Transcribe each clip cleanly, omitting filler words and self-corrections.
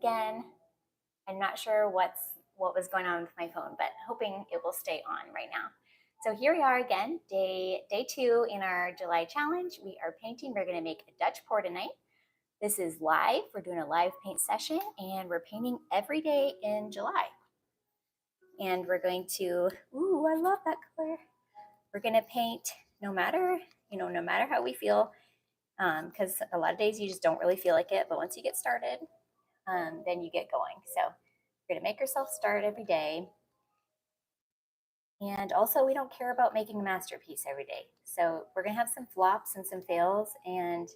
Again, I'm not sure what was going on with my phone, but hoping it will stay on right now. So here we are again, day 2 in our July challenge. We are painting. We're going to make a Dutch pour tonight. This is live. We're doing a live paint session, and we're painting every day in July. And we're going to, ooh, I love that color. We're going to paint no matter how we feel, because a lot of days you just don't really feel like it. But once you get started, then you get going. So you're going to make yourself start every day. And also, we don't care about making a masterpiece every day. So we're going to have some flops and some fails, and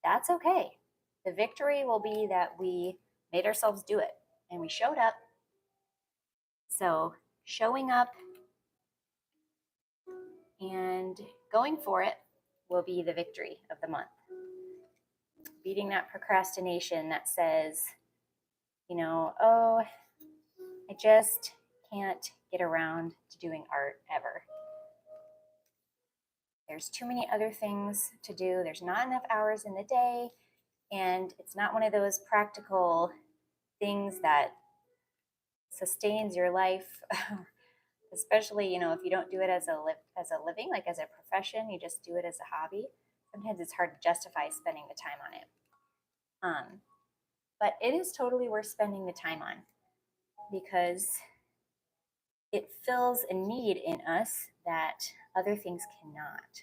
that's okay. The victory will be that we made ourselves do it and we showed up. So showing up and going for it will be the victory of the month. Beating that procrastination that says, oh, I just can't get around to doing art ever. There's too many other things to do. There's not enough hours in the day. And it's not one of those practical things that sustains your life, especially, if you don't do it as a living, like as a profession, you just do it as a hobby. Sometimes it's hard to justify spending the time on it. But it is totally worth spending the time on because it fills a need in us that other things cannot.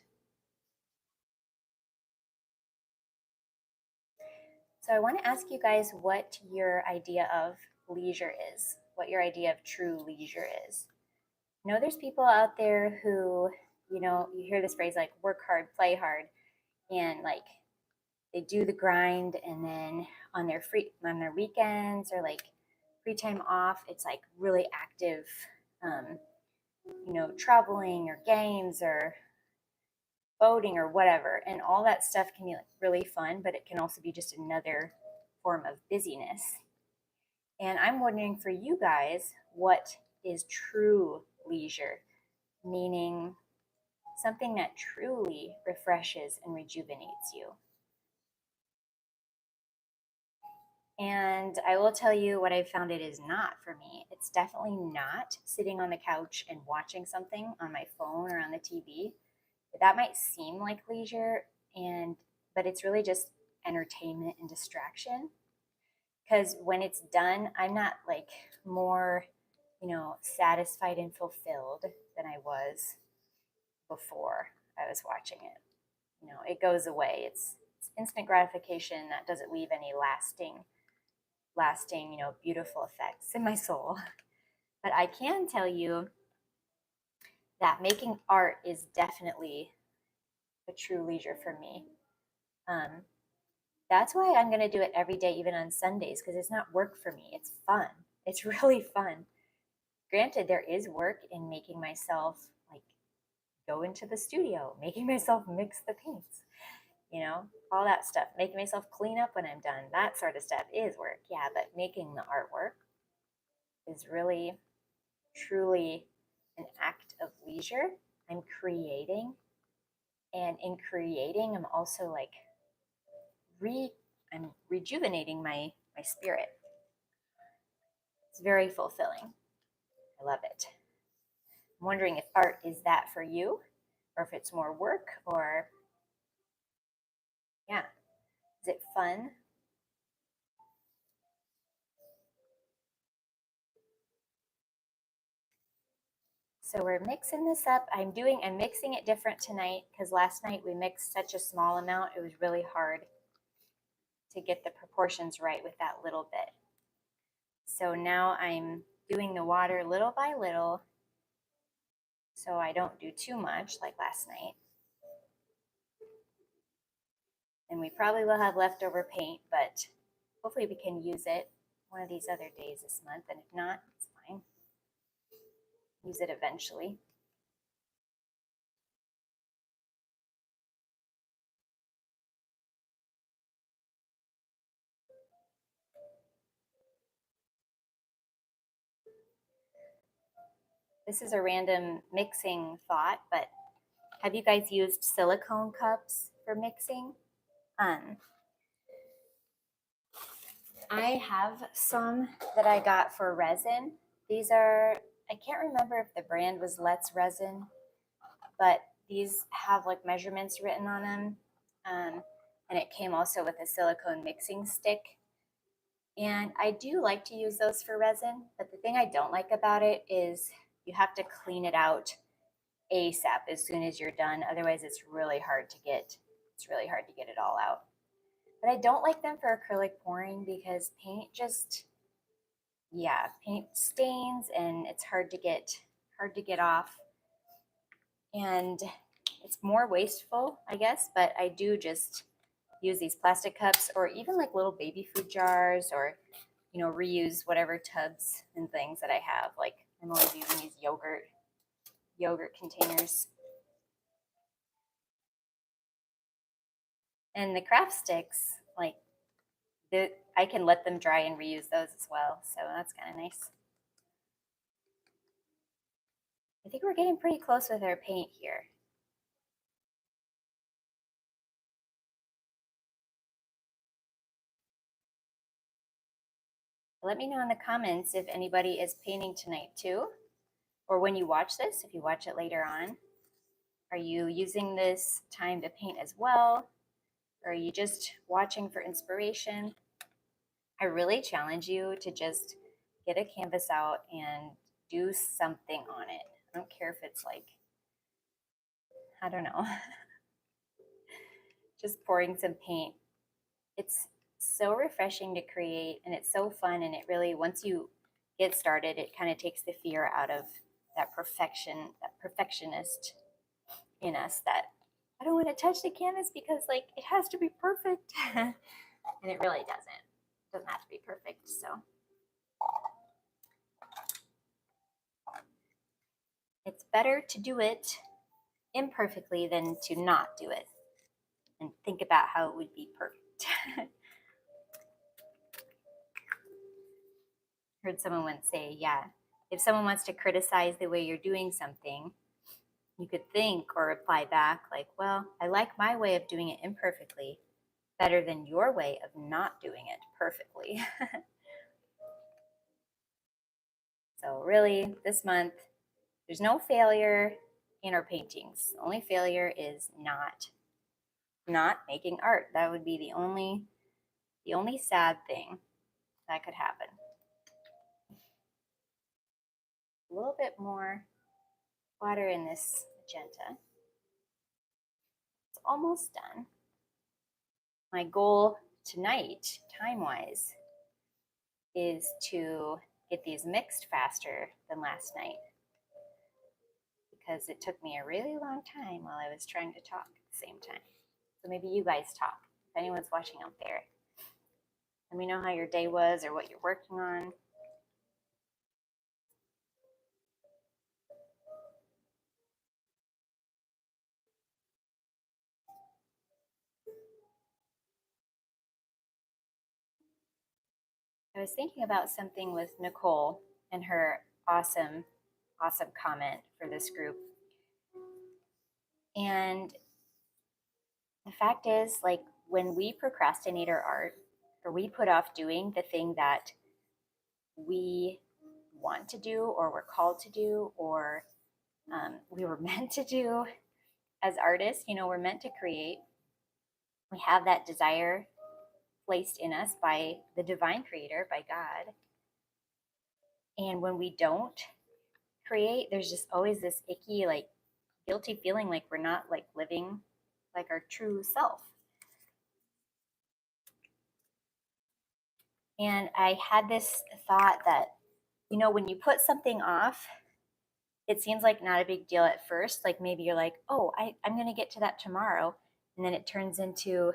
So I want to ask you guys what your idea of leisure is, what your idea of true leisure is. I know there's people out there who, you hear this phrase like work hard, play hard, and like they do the grind, and then on their weekends or like free time off, it's like really active, traveling or games or boating or whatever. And all that stuff can be like really fun, but it can also be just another form of busyness. And I'm wondering for you guys, what is true leisure? Meaning something that truly refreshes and rejuvenates you. And I will tell you what I found it is not for me. It's definitely not sitting on the couch and watching something on my phone or on the TV. That might seem like leisure, but it's really just entertainment and distraction. Because when it's done, I'm not like more, satisfied and fulfilled than I was before I was watching it. It goes away. It's instant gratification that doesn't leave any lasting, beautiful effects in my soul. But I can tell you that making art is definitely a true leisure for me. That's why I'm going to do it every day, even on Sundays, because it's not work for me. It's fun. It's really fun. Granted, there is work in making myself like go into the studio, making myself mix the paints, all that stuff, making myself clean up when I'm done. That sort of stuff is work. Yeah, but making the artwork is really, truly an act of leisure. I'm creating. And in creating, I'm also like I'm rejuvenating my spirit. It's very fulfilling. I love it. I'm wondering if art is that for you, or if it's more work, or is it fun? So we're mixing this up. I'm mixing it different tonight because last night we mixed such a small amount. It was really hard to get the proportions right with that little bit. So now I'm doing the water little by little so I don't do too much like last night. And we probably will have leftover paint, but hopefully we can use it one of these other days this month. And if not, it's fine. Use it eventually. This is a random mixing thought, but have you guys used silicone cups for mixing? I have some that I got for resin. These are, I can't remember if the brand was Let's Resin, but these have like measurements written on them. And it came also with a silicone mixing stick. And I do like to use those for resin, but the thing I don't like about it is you have to clean it out ASAP as soon as you're done. Otherwise, it's really hard to get it all out. But I don't like them for acrylic pouring because paint stains and it's hard to get off. And it's more wasteful, I guess, but I do just use these plastic cups or even like little baby food jars, or reuse whatever tubs and things that I have. Like I'm always using these yogurt containers. And the craft sticks, like I can let them dry and reuse those as well. So that's kind of nice. I think we're getting pretty close with our paint here. Let me know in the comments if anybody is painting tonight too, or when you watch this, if you watch it later on. Are you using this time to paint as well? Or are you just watching for inspiration? I really challenge you to just get a canvas out and do something on it. I don't care if it's like, I don't know, just pouring some paint. It's so refreshing to create and it's so fun. And it really, once you get started, it kind of takes the fear out of that perfectionist in us that I don't want to touch the canvas because like it has to be perfect. And it really doesn't. It doesn't have to be perfect. So it's better to do it imperfectly than to not do it and think about how it would be perfect. Heard someone once say, yeah, if someone wants to criticize the way you're doing something, you could think or reply back like, well, I like my way of doing it imperfectly better than your way of not doing it perfectly. So really, this month, there's no failure in our paintings. The only failure is not making art. That would be the only sad thing that could happen. A little bit more water in this magenta. It's almost done. My goal tonight, time-wise, is to get these mixed faster than last night because it took me a really long time while I was trying to talk at the same time. So maybe you guys talk. If anyone's watching out there, let me know how your day was or what you're working on. I was thinking about something with Nicole and her awesome comment for this group. And the fact is, like, when we procrastinate our art or we put off doing the thing that we want to do or we're called to do or we were meant to do as artists, we're meant to create. We have that desire placed in us by the divine creator, by God. And when we don't create, there's just always this icky, like guilty feeling like we're not like living like our true self. And I had this thought that, when you put something off, it seems like not a big deal at first. Like maybe you're like, oh, I'm going to get to that tomorrow. And then it turns into,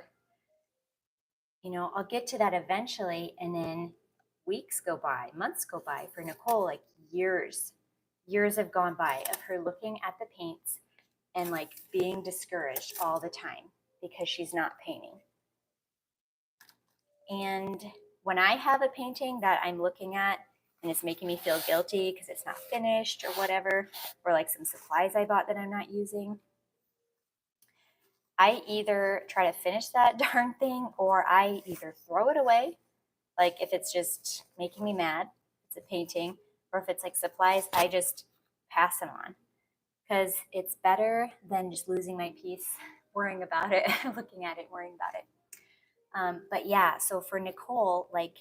I'll get to that eventually. And then weeks go by, months go by. For Nicole, like years have gone by of her looking at the paints and like being discouraged all the time because she's not painting. And when I have a painting that I'm looking at and it's making me feel guilty because it's not finished or whatever, or like some supplies I bought that I'm not using, I either try to finish that darn thing or I either throw it away Like if it's just making me mad, it's a painting, or if it's like supplies, I just pass them on because it's better than just losing my peace, worrying about it, looking at it, worrying about it. But yeah, so for Nicole, like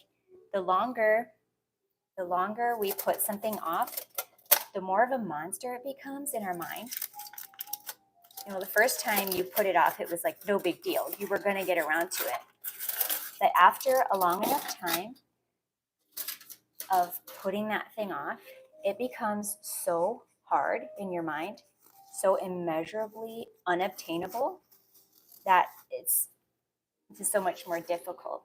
the longer we put something off, the more of a monster it becomes in our mind. You know, the first time you put it off, it was like no big deal. You were going to get around to it. But after a long enough time of putting that thing off, it becomes so hard in your mind, so immeasurably unobtainable that it's just so much more difficult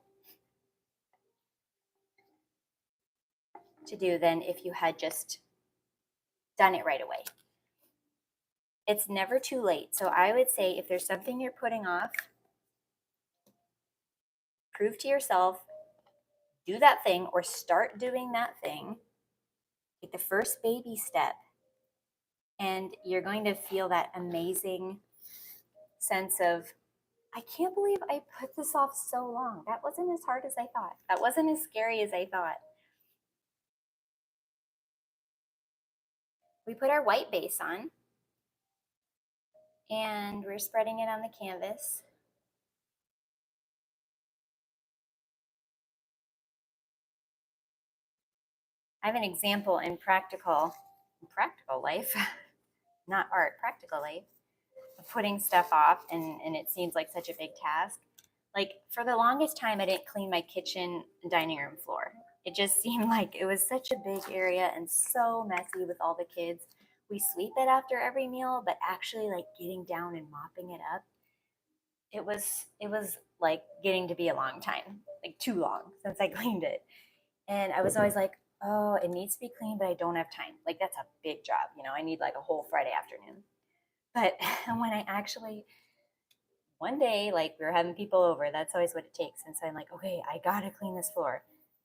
to do than if you had just done it right away. It's never too late. So I would say if there's something you're putting off, prove to yourself, do that thing or start doing that thing. Take the first baby step, and you're going to feel that amazing sense of, I can't believe I put this off so long. That wasn't as hard as I thought. That wasn't as scary as I thought. We put our white base on, and we're spreading it on the canvas. I have an example in practical life, not art, practical life, of putting stuff off, and it seems like such a big task. Like for the longest time, I didn't clean my kitchen and dining room floor. It just seemed like it was such a big area and so messy with all the kids. We sweep it after every meal, but actually like getting down and mopping it up, it was like getting to be a long time, like too long since I cleaned it. And I was always like, oh, it needs to be clean, but I don't have time. Like that's a big job, you know. I need like a whole Friday afternoon. But when I actually one day, like we were having people over, that's always what it takes. And so I'm like, okay, I gotta clean this floor.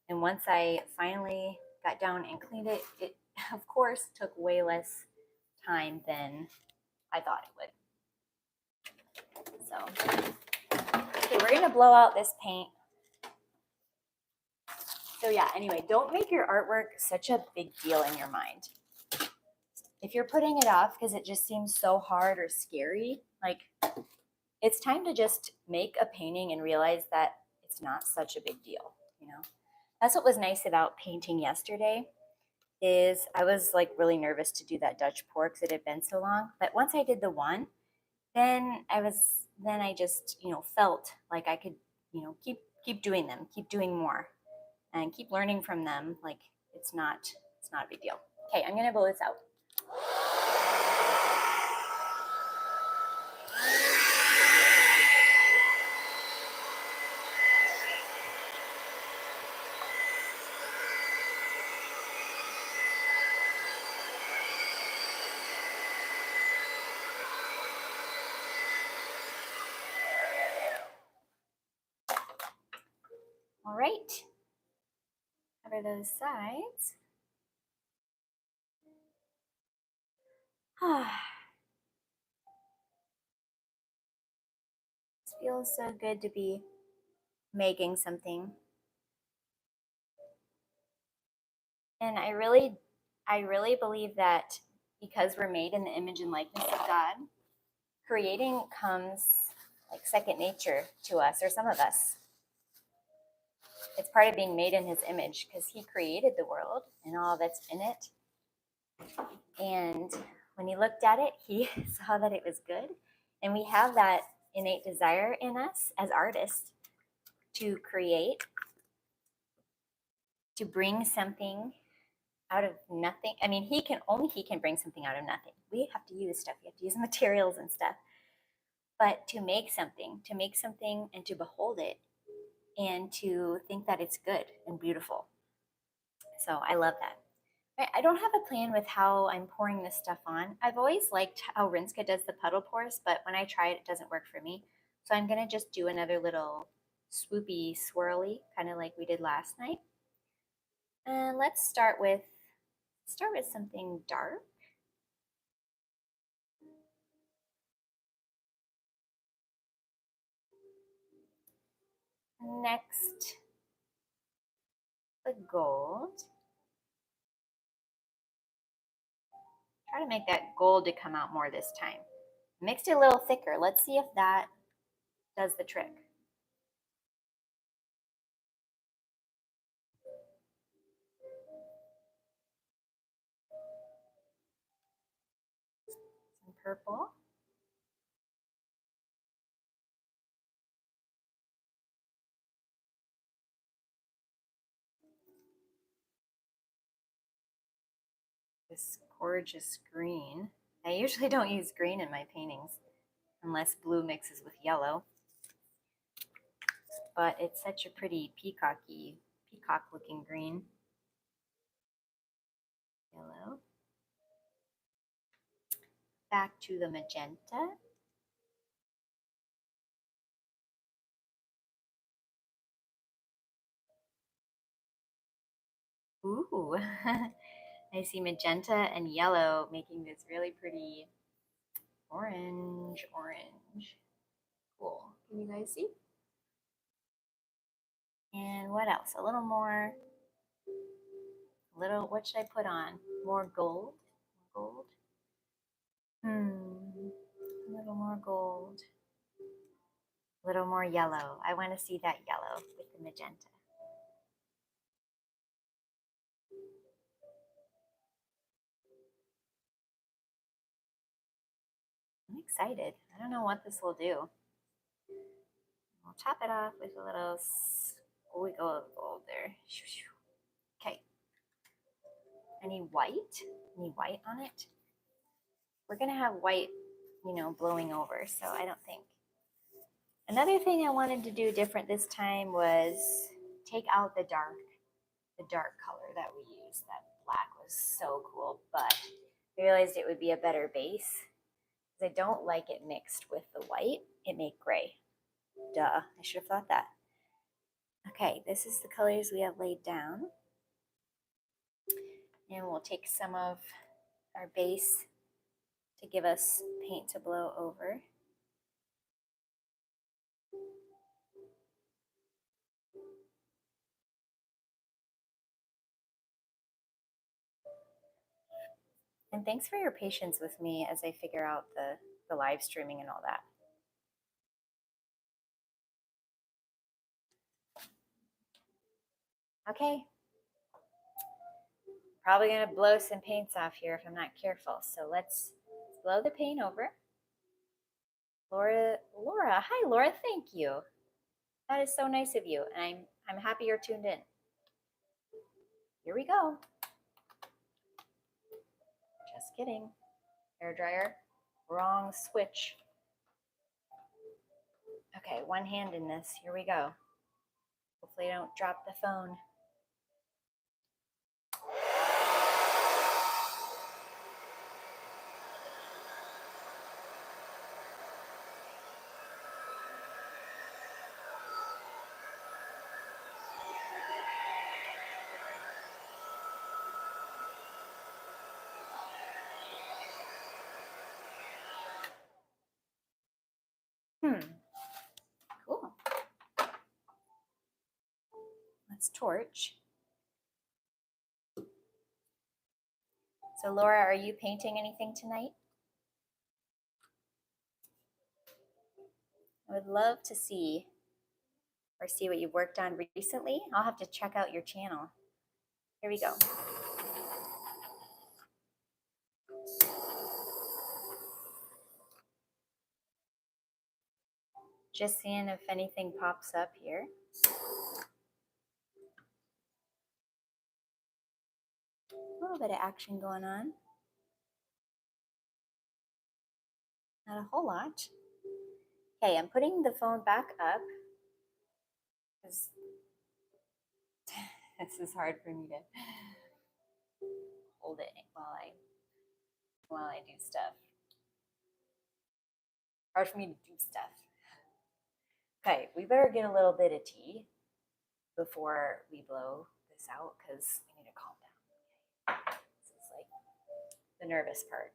And once I finally got down and cleaned it, it of course took way less time than I thought it would. So, okay, we're gonna blow out this paint. So yeah, anyway, don't make your artwork such a big deal in your mind. If you're putting it off because it just seems so hard or scary, like it's time to just make a painting and realize that it's not such a big deal, you know? That's what was nice about painting yesterday is I was like really nervous to do that Dutch pour because it had been so long. But once I did the one, then I just, you know, felt like I could, you know, keep doing them, keep doing more and keep learning from them. Like it's not a big deal. Okay, I'm gonna blow this out. All right, cover those sides. It feels so good to be making something. And I really believe that because we're made in the image and likeness of God, creating comes like second nature to us or some of us. It's part of being made in his image because he created the world and all that's in it. And when he looked at it, he saw that it was good. And we have that innate desire in us as artists to create, to bring something out of nothing. I mean, he can bring something out of nothing. We have to use stuff. We have to use materials and stuff. But to make something and to behold it and to think that it's good and beautiful. So I love that. I don't have a plan with how I'm pouring this stuff on. I've always liked how Rinska does the puddle pours, but when I try it, it doesn't work for me. So I'm going to just do another little swoopy swirly, kind of like we did last night. And let's start with something dark. Next, the gold. Try to make that gold to come out more this time. Mixed it a little thicker. Let's see if that does the trick. Some purple. This gorgeous green. I usually don't use green in my paintings unless blue mixes with yellow. But it's such a pretty peacock looking green. Yellow. Back to the magenta. Ooh, I see magenta and yellow making this really pretty orange. Cool. Can you guys see? And what else? A little more. What should I put on? More gold? Gold? A little more gold. A little more yellow. I want to see that yellow with the magenta. I'm excited. I don't know what this will do. We'll top it off with a little squiggle of gold there. Okay. Any white? Any white on it? We're going to have white, blowing over, so I don't think. Another thing I wanted to do different this time was take out the dark color that we used. That black was so cool, but I realized it would be a better base because I don't like it mixed with the white. It made gray. Duh, I should have thought that. Okay, this is the colors we have laid down. And we'll take some of our base to give us paint to blow over. And thanks for your patience with me as I figure out the live streaming and all that. Okay. Probably gonna blow some paints off here if I'm not careful. So let's blow the paint over. Laura, hi Laura, thank you. That is so nice of you, and I'm happy you're tuned in. Here we go. Just kidding. Hair dryer, wrong switch. Okay, one hand in this. Here we go. Hopefully I don't drop the phone. Cool. Let's torch. So Laura, are you painting anything tonight? I would love to see what you've worked on recently. I'll have to check out your channel. Here we go. Just seeing if anything pops up here. A little bit of action going on. Not a whole lot. Okay, I'm putting the phone back up because this is hard for me to hold it while I do stuff. Hard for me to do stuff. Okay, we better get a little bit of tea before we blow this out because we need to calm down. Okay? This is like the nervous part.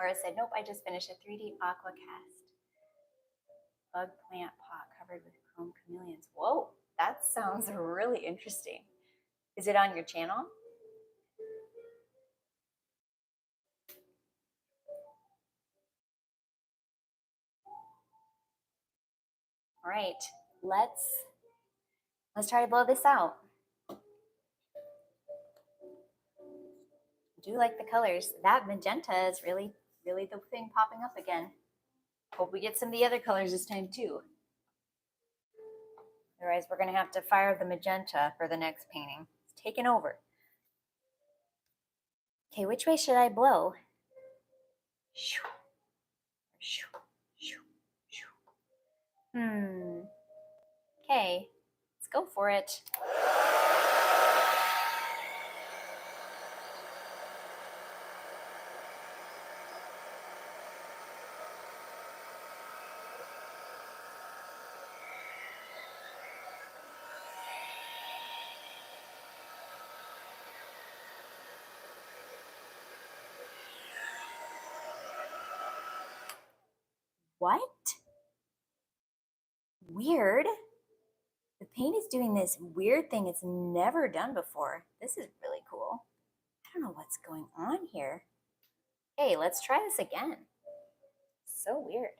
Laura said, nope, I just finished a 3D aqua cast. Bug plant pot covered with chrome chameleons. Whoa, that sounds really interesting. Is it on your channel? All right, let's try to blow this out. I do like the colors. That magenta is really the thing popping up again. Hope we get some of the other colors this time too. Otherwise, we're going to have to fire the magenta for the next painting. It's taken over. Okay, which way should I blow? Okay, let's go for it. What? Weird. The paint is doing this weird thing it's never done before. This is really cool. I don't know what's going on here. Hey, let's try this again. So weird.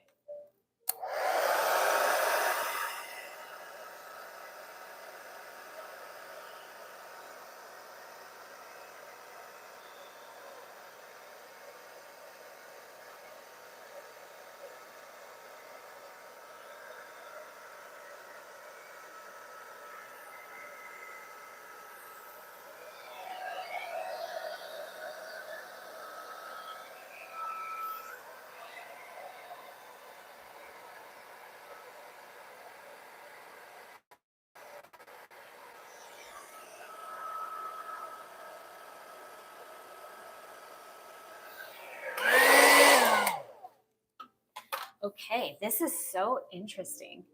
Okay, this is so interesting.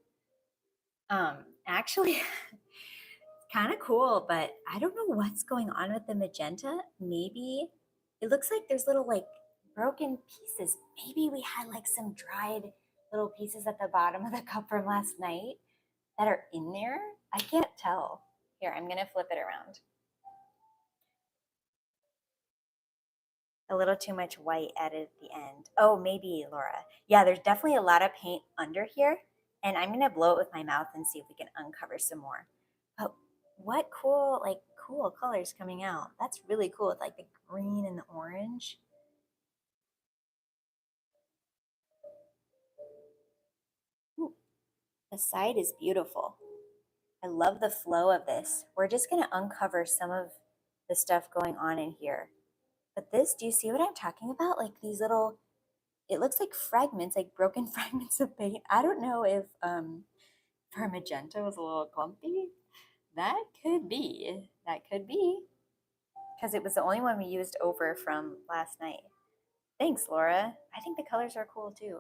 Actually, it's kind of cool, but I don't know what's going on with the magenta. Maybe it looks like there's little like broken pieces. Maybe we had like some dried little pieces at the bottom of the cup from last night that are in there. I can't tell. Here, I'm gonna flip it around. A little too much white added at the end. Oh, maybe, Laura. Yeah, there's definitely a lot of paint under here, and I'm gonna blow it with my mouth and see if we can uncover some more. But what cool colors coming out. That's really cool with like the green and the orange. Ooh, the side is beautiful. I love the flow of this. We're just gonna uncover some of the stuff going on in here. But this, do you see what I'm talking about? Like these little, it looks like fragments, like broken fragments of paint. I don't know if our magenta was a little clumpy. That could be. That could be. Because it was the only one we used over from last night. Thanks, Laura. I think the colors are cool too.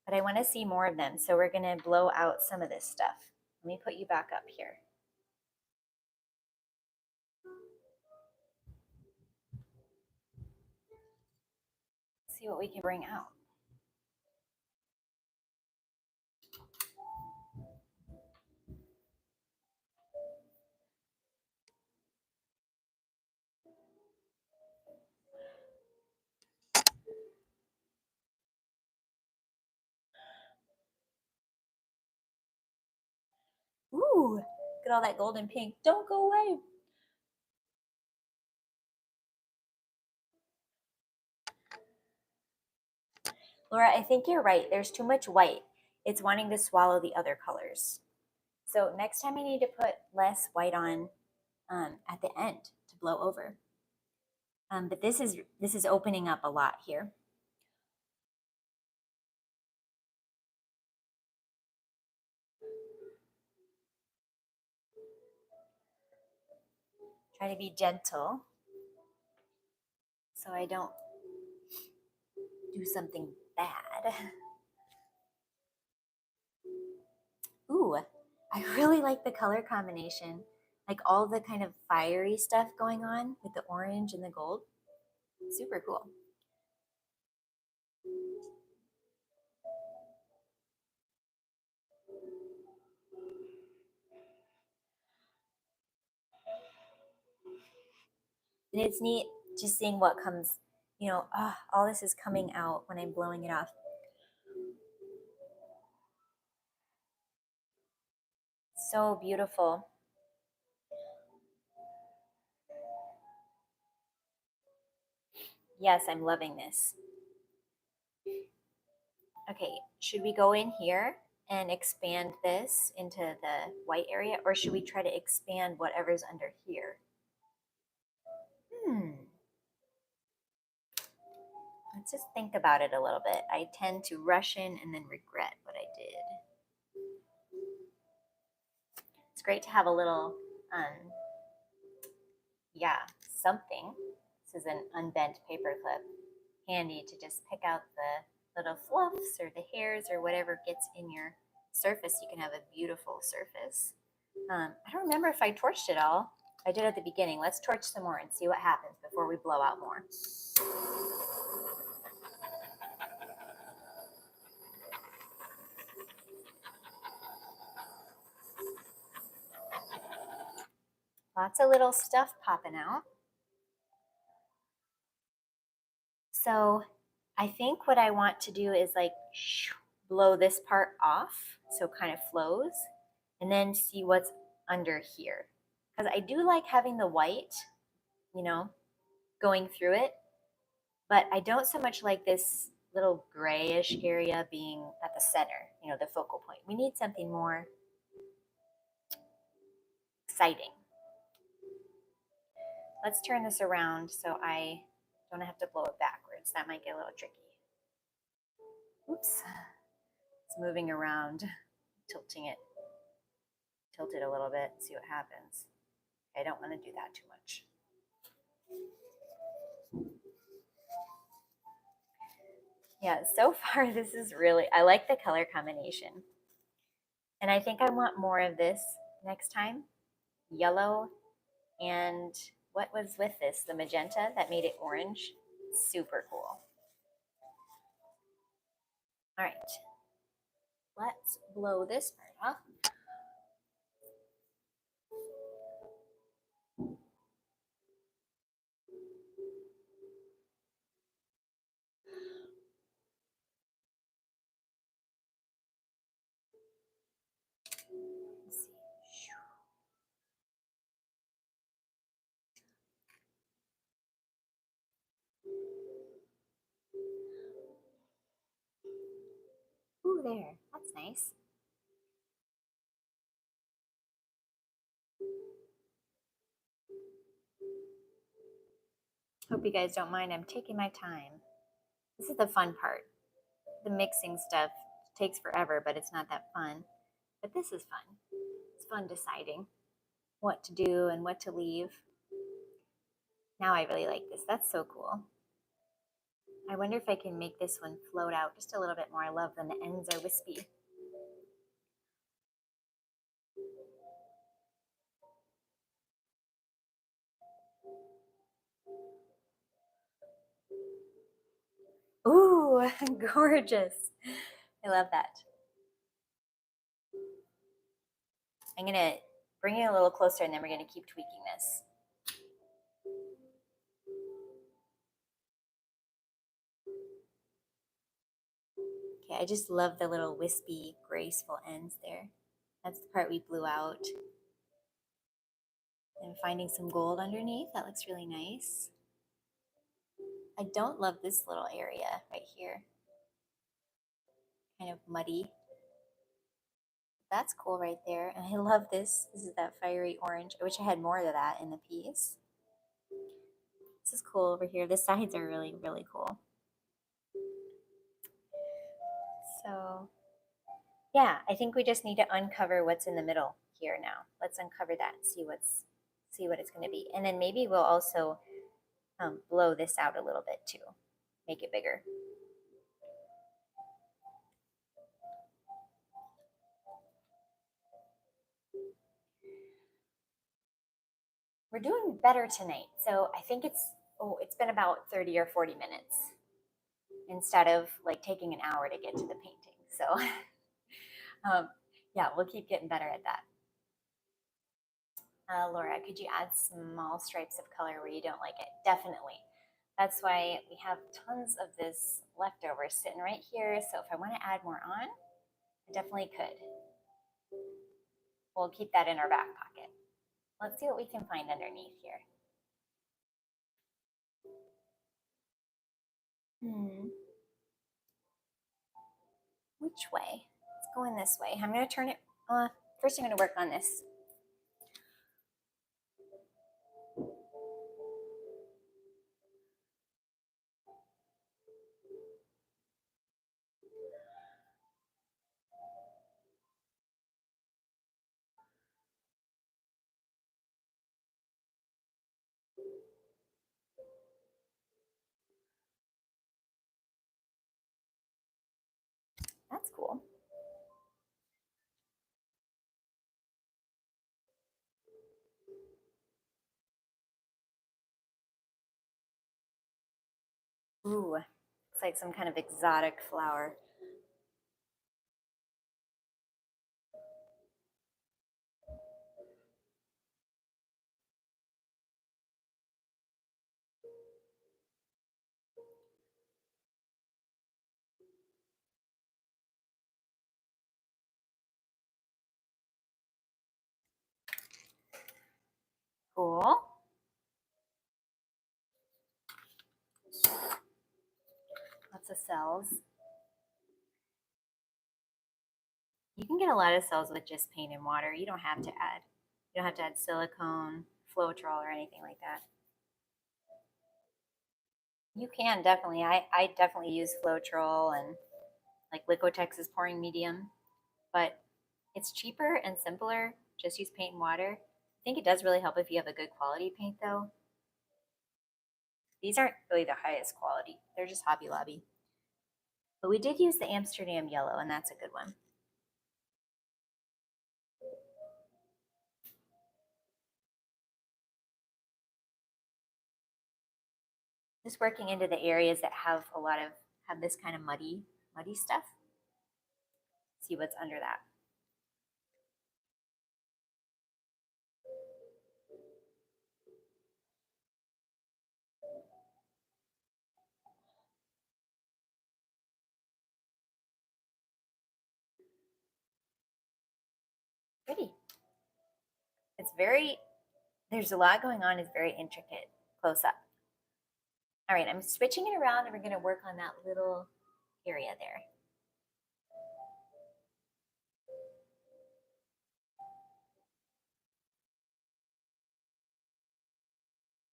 But I want to see more of them, so we're going to blow out some of this stuff. Let me put you back up here. Let's see what we can bring out. Ooh, look at all that golden pink. Don't go away. Laura, I think you're right. There's too much white. It's wanting to swallow the other colors. So next time I need to put less white on at the end to blow over. But this is opening up a lot here. Try to be gentle so I don't do something bad. Ooh, I really like the color combination. Like all the kind of fiery stuff going on with the orange and the gold. Super cool. And it's neat just seeing what comes, you know, all this is coming out when I'm blowing it off. So beautiful. Yes, I'm loving this. Okay, should we go in here and expand this into the white area, or should we try to expand whatever's under here? Let's just think about it a little bit. I tend to rush in and then regret what I did. It's great to have a little, yeah, something. This is an unbent paper clip, handy to just pick out the little fluffs or the hairs or whatever gets in your surface. You can have a beautiful surface. I don't remember if I torched it all. I did at the beginning. Let's torch some more and see what happens before we blow out more. Lots of little stuff popping out. So I think what I want to do is like blow this part off so it kind of flows, and then see what's under here. Because I do like having the white, you know, going through it, but I don't so much like this little grayish area being at the center, you know, the focal point. We need something more exciting. Let's turn this around so I don't have to blow it backwards. That might get a little tricky. Oops. It's moving around, tilting it. Tilt it a little bit, see what happens. I don't want to do that too much. Yeah, so far this is really, I like the color combination. And I think I want more of this next time. Yellow and what was with this? The magenta that made it orange. Super cool. All right, let's blow this part off. Let's see. Ooh, there. That's nice. Hope you guys don't mind. I'm taking my time. This is the fun part. The mixing stuff takes forever, but it's not that fun. But this is fun. It's fun deciding what to do and what to leave. Now I really like this. That's so cool. I wonder if I can make this one float out just a little bit more. I love when the ends are wispy. Ooh, gorgeous. I love that. I'm going to bring it a little closer and then we're going to keep tweaking this. Okay, I just love the little wispy, graceful ends there. That's the part we blew out. And finding some gold underneath, that looks really nice. I don't love this little area right here. Kind of muddy. That's cool right there. And I love this. This is that fiery orange. I wish I had more of that in the piece. This is cool over here. The sides are really, really cool. So yeah, I think we just need to uncover what's in the middle here now. Let's uncover that and see what it's going to be. And then maybe we'll also blow this out a little bit too. Make it bigger. We're doing better tonight. So I think it's been about 30 or 40 minutes instead of like taking an hour to get to the painting. So yeah, we'll keep getting better at that. Laura, could you add small stripes of color where you don't like it? Definitely. That's why we have tons of this leftover sitting right here. So if I want to add more on, I definitely could. We'll keep that in our back pocket. Let's see what we can find underneath here. Which way? It's going this way. I'm going to turn it. First, I'm going to work on this. That's cool. Ooh, looks like some kind of exotic flower. Cool. Lots of cells. You can get a lot of cells with just paint and water. You don't have to add silicone, Floetrol, or anything like that. You can definitely. I definitely use Floetrol and like Liquitex is pouring medium, but it's cheaper and simpler. Just use paint and water. I think it does really help if you have a good quality paint though. These aren't really the highest quality. They're just Hobby Lobby. But we did use the Amsterdam yellow, and that's a good one. Just working into the areas that have this kind of muddy stuff. See what's under that. Pretty. There's a lot going on. It's very intricate close up. All right, I'm switching it around and we're going to work on that little area there.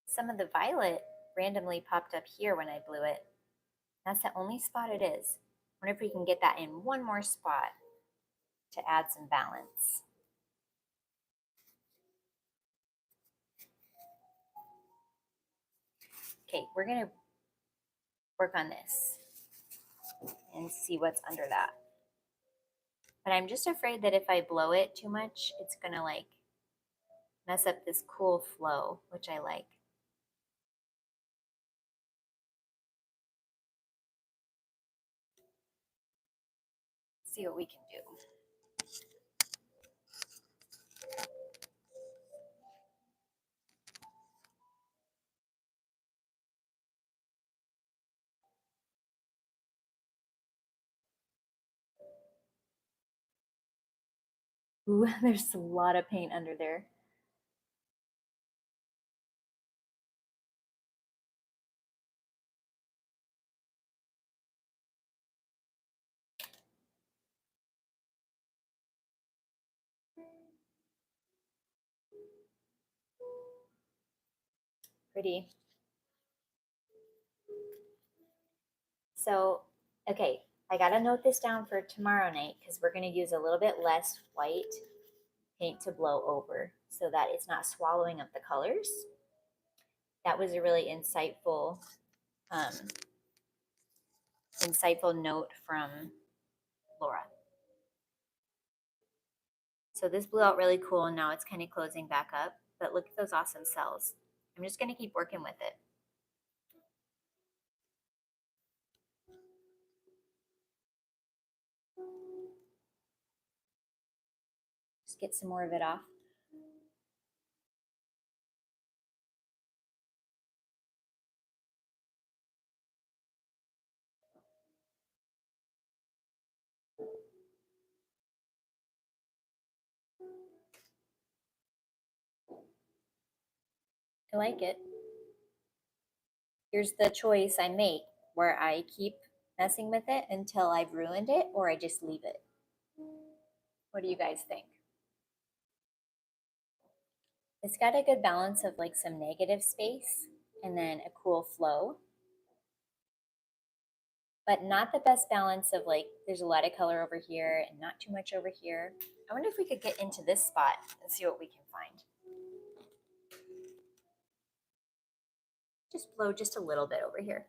Some of the violet randomly popped up here when I blew it. That's the only spot it is. I wonder if we can get that in one more spot to add some balance. Okay, we're going to work on this and see what's under that. But I'm just afraid that if I blow it too much, it's going to like mess up this cool flow, which I like. See what we can do. Ooh, there's a lot of paint under there. Pretty. So, okay, I gotta note this down for tomorrow night because we're gonna use a little bit less white paint to blow over so that it's not swallowing up the colors. That was a really um, insightful note from Laura. So this blew out really cool and now it's kind of closing back up, but look at those awesome cells. I'm just gonna keep working with it. Just get some more of it off. I like it. Here's the choice I make where I keep messing with it until I've ruined it or I just leave it. What do you guys think? It's got a good balance of like some negative space and then a cool flow, but not the best balance of like there's a lot of color over here and not too much over here. I wonder if we could get into this spot and see what we can find. Just blow just a little bit over here.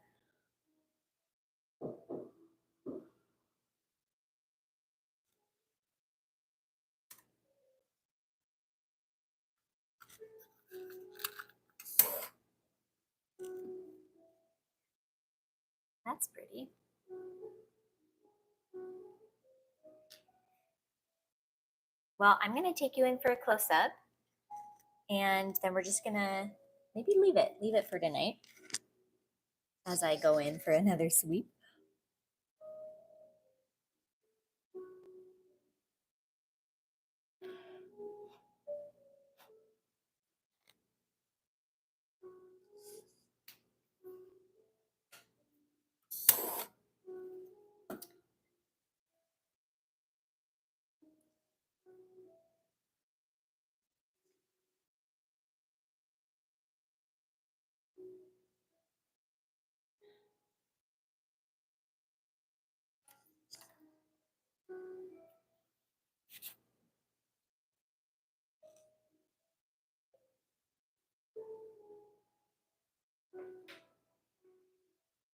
That's pretty. Well, I'm going to take you in for a close up and then we're just going to maybe leave it for tonight as I go in for another sweep.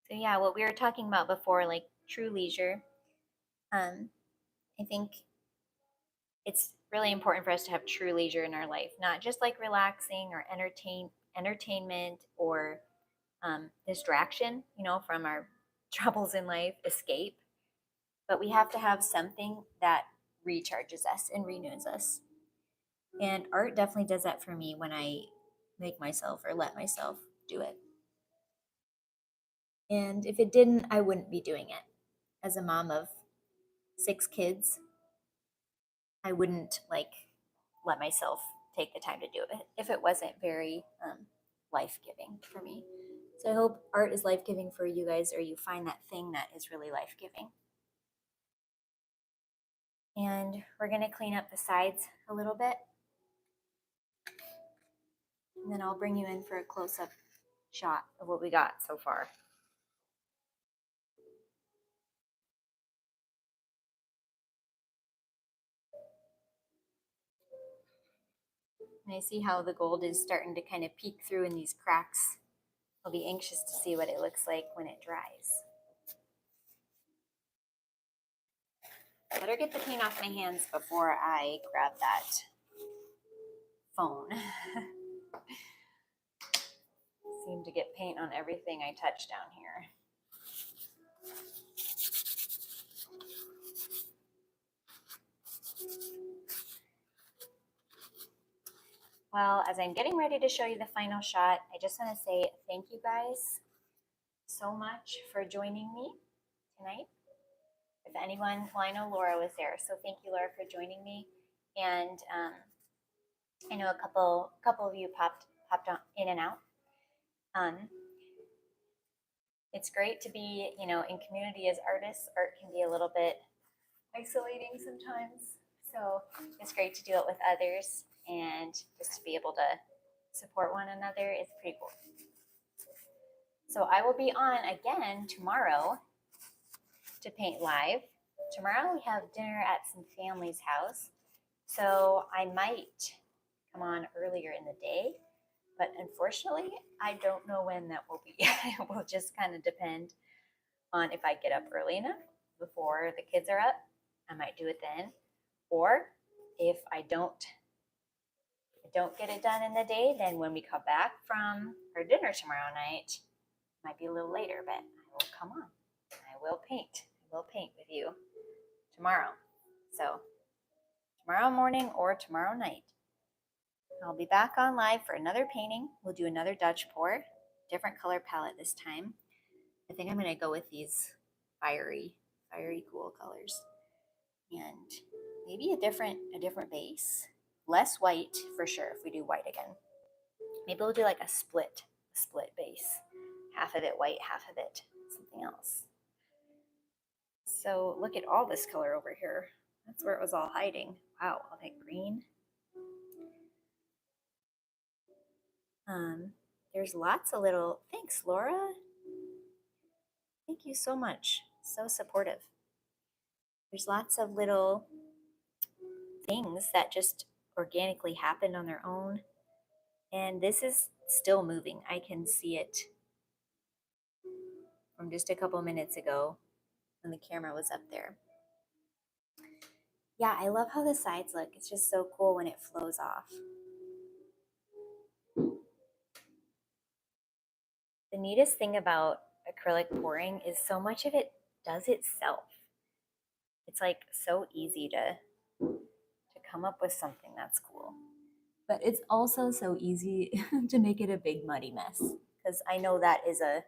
So yeah, what we were talking about before, like true leisure, I think it's really important for us to have true leisure in our life, not just like relaxing or entertainment or distraction, from our troubles in life, escape. But we have to have something that recharges us and renews us. And art definitely does that for me when I make myself or let myself do it. And if it didn't, I wouldn't be doing it. As a mom of 6 kids, I wouldn't like let myself take the time to do it if it wasn't very life giving for me. So I hope art is life giving for you guys, or you find that thing that is really life giving. And we're going to clean up the sides a little bit. And then I'll bring you in for a close up shot of what we got so far. And I see how the gold is starting to kind of peek through in these cracks. I'll be anxious to see what it looks like when it dries. Better get the paint off my hands before I grab that phone. Seem to get paint on everything I touch down here. Well, as I'm getting ready to show you the final shot, I just want to say thank you guys so much for joining me tonight. If anyone, well, I know Laura was there, so thank you, Laura, for joining me. And I know a couple of you popped on, in and out. It's great to be, in community as artists. Art can be a little bit isolating sometimes, so it's great to do it with others and just to be able to support one another is pretty cool. So I will be on again tomorrow to paint live. Tomorrow we have dinner at some family's house, so I might come on earlier in the day, but unfortunately I don't know when that will be. It will just kind of depend on if I get up early enough before the kids are up. I might do it then, or if I don't get it done in the day, then when we come back from our dinner tomorrow night, might be a little later, but I will come on. I will paint. I will paint with you tomorrow. So tomorrow morning or tomorrow night, I'll be back on live for another painting. We'll do another Dutch pour, different color palette this time. I think I'm going to go with these fiery cool colors, and maybe a different base. Less white for sure if we do white again. Maybe we'll do like a split base. Half of it white, half of it something else. So look at all this color over here. That's where it was all hiding. Wow, all that green. There's lots of little, thanks Laura. Thank you so much. So supportive. There's lots of little things that just organically happened on their own. And this is still moving. I can see it from just a couple minutes ago when the camera was up there. Yeah, I love how the sides look. It's just so cool when it flows off. The neatest thing about acrylic pouring is so much of it does itself. It's like so easy to come up with something that's cool. But it's also so easy to make it a big muddy mess, because I know that is a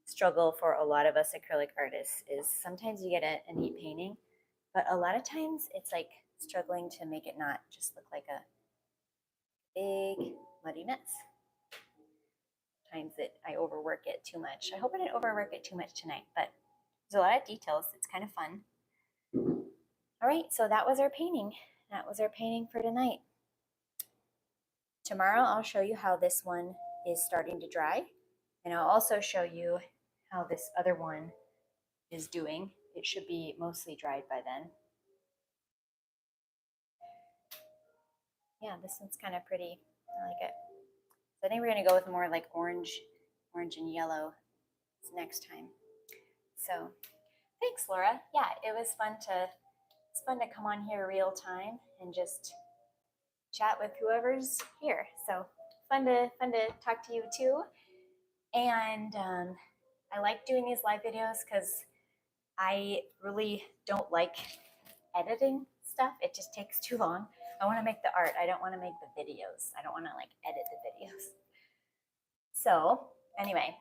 struggle for a lot of us acrylic artists. Is sometimes you get a neat painting, but a lot of times it's like struggling to make it not just look like a big muddy mess. Times that I overwork it too much. I hope I didn't overwork it too much tonight, but there's a lot of details. It's kind of fun. All right, so that was our painting. That was our painting for tonight. Tomorrow I'll show you how this one is starting to dry, and I'll also show you how this other one is doing. It should be mostly dried by then. Yeah, this one's kind of pretty. I like it. So I think we're gonna go with more like orange and yellow next time. So thanks, Laura. Yeah, it was fun to come on here real time and just chat with whoever's here. So fun to talk to you too. And I like doing these live videos because I really don't like editing stuff. It just takes too long. I want to make the art. I don't want to make the videos. I don't want to like edit the videos. So anyway,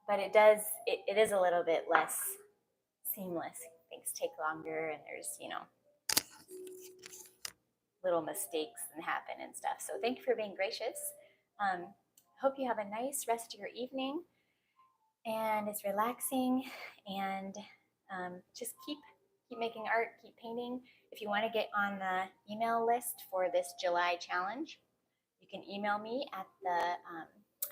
but it is a little bit less seamless. Things take longer and there's, little mistakes that happen and stuff. So thank you for being gracious. Hope you have a nice rest of your evening and it's relaxing, and just keep making art, keep painting. If you want to get on the email list for this July challenge, you can email me at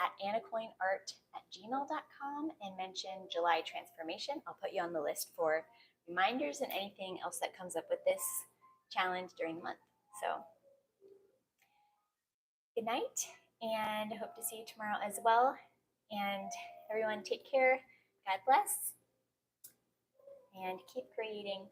at annacoinart@gmail.com and mention July transformation. I'll put you on the list for reminders and anything else that comes up with this challenge during the month. So good night, and hope to see you tomorrow as well. And everyone take care. God bless. And keep creating.